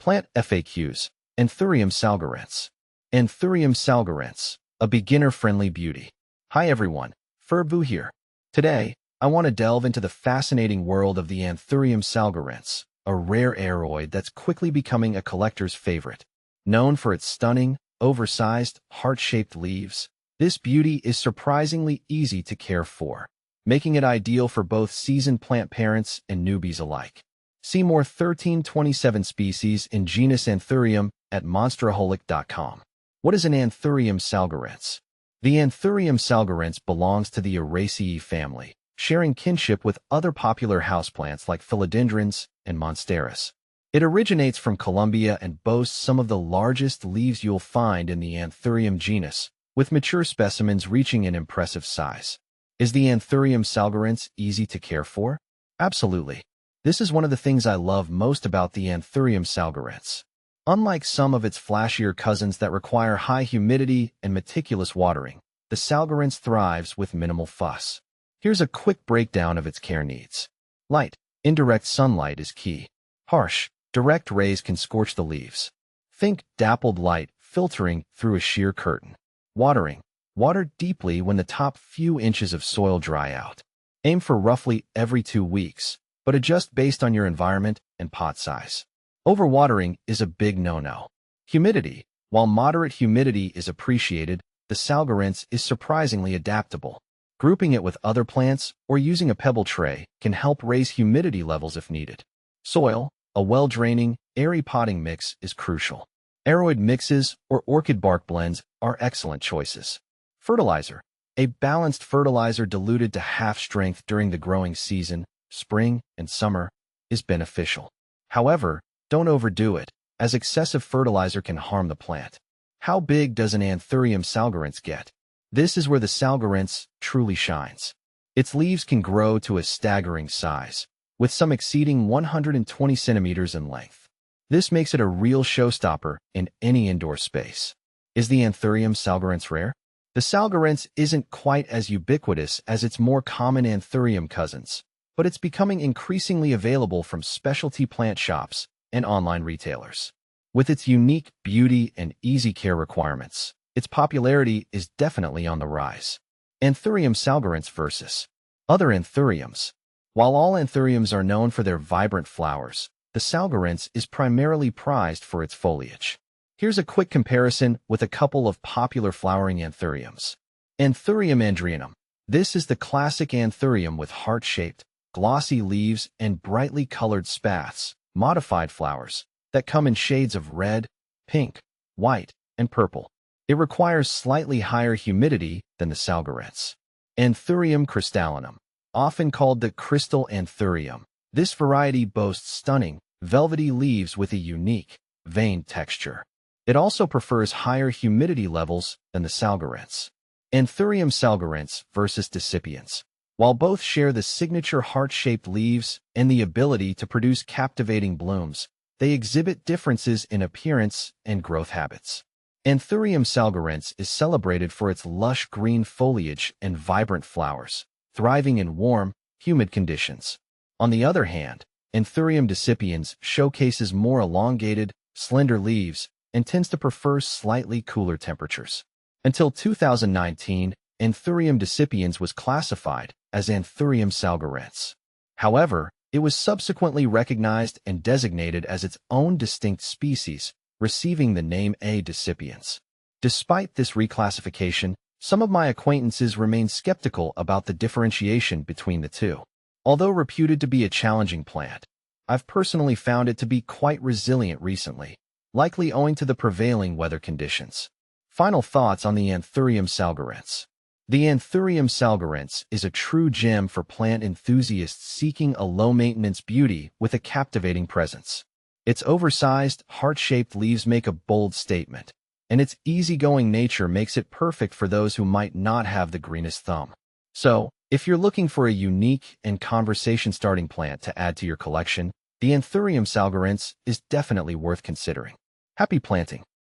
Plant FAQs. Anthurium salgarense. Anthurium salgarense, a beginner-friendly beauty. Hi everyone, Furbu here. Today, I want to delve into the fascinating world of the Anthurium salgarense, a rare aroid that's quickly becoming a collector's favorite. Known for its stunning, oversized, heart-shaped leaves, this beauty is surprisingly easy to care for, making it ideal for both seasoned plant parents and newbies alike. See more 1327 species in genus Anthurium at monsteraholic.com. What is an Anthurium salgarense? The Anthurium salgarense belongs to the Araceae family, sharing kinship with other popular houseplants like philodendrons and monsteras. It originates from Colombia and boasts some of the largest leaves you'll find in the Anthurium genus, with mature specimens reaching an impressive size. Is the Anthurium salgarense easy to care for? Absolutely. This is one of the things I love most about the Anthurium salgarense. Unlike some of its flashier cousins that require high humidity and meticulous watering, the salgarense thrives with minimal fuss. Here's a quick breakdown of its care needs. Light. Indirect sunlight is key. Harsh, direct rays can scorch the leaves. Think dappled light filtering through a sheer curtain. Watering. Water deeply when the top few inches of soil dry out. Aim for roughly every 2 weeks, but adjust based on your environment and pot size. Overwatering is a big no-no. Humidity. While moderate humidity is appreciated, the salgarense is surprisingly adaptable. Grouping it with other plants or using a pebble tray can help raise humidity levels if needed. Soil. A well-draining, airy potting mix is crucial. Aroid mixes or orchid bark blends are excellent choices. Fertilizer. A balanced fertilizer diluted to half strength during the growing season, spring and summer, is beneficial. However, don't overdo it, as excessive fertilizer can harm the plant. How big does an Anthurium salgarense get? This is where the salgarense truly shines. Its leaves can grow to a staggering size, with some exceeding 120 centimeters in length. This makes it a real showstopper in any indoor space. Is the Anthurium salgarense rare? The salgarense isn't quite as ubiquitous as its more common Anthurium cousins, but it's becoming increasingly available from specialty plant shops and online retailers. With its unique beauty and easy care requirements, its popularity is definitely on the rise. Anthurium salgarense versus other Anthuriums. While all Anthuriums are known for their vibrant flowers, the salgarense is primarily prized for its foliage. Here's a quick comparison with a couple of popular flowering Anthuriums. Anthurium andrianum. This is the classic Anthurium with heart-shaped, glossy leaves and brightly colored spathes, modified flowers, that come in shades of red, pink, white, and purple. It requires slightly higher humidity than the salgarense. Anthurium crystallinum. Often called the crystal Anthurium, this variety boasts stunning, velvety leaves with a unique, veined texture. It also prefers higher humidity levels than the salgarense. Anthurium salgarense versus decipiens. While both share the signature heart-shaped leaves and the ability to produce captivating blooms, they exhibit differences in appearance and growth habits. Anthurium salgarense is celebrated for its lush green foliage and vibrant flowers, thriving in warm, humid conditions. On the other hand, Anthurium decipiens showcases more elongated, slender leaves and tends to prefer slightly cooler temperatures. Until 2019, Anthurium decipiens was classified as Anthurium salgarense. However, it was subsequently recognized and designated as its own distinct species, receiving the name A. decipiens. Despite this reclassification, some of my acquaintances remain skeptical about the differentiation between the two. Although reputed to be a challenging plant, I've personally found it to be quite resilient recently, likely owing to the prevailing weather conditions. Final thoughts on the Anthurium salgarense. The Anthurium salgarense is a true gem for plant enthusiasts seeking a low-maintenance beauty with a captivating presence. Its oversized, heart-shaped leaves make a bold statement, and its easygoing nature makes it perfect for those who might not have the greenest thumb. So, if you're looking for a unique and conversation-starting plant to add to your collection, the Anthurium salgarense is definitely worth considering. Happy planting!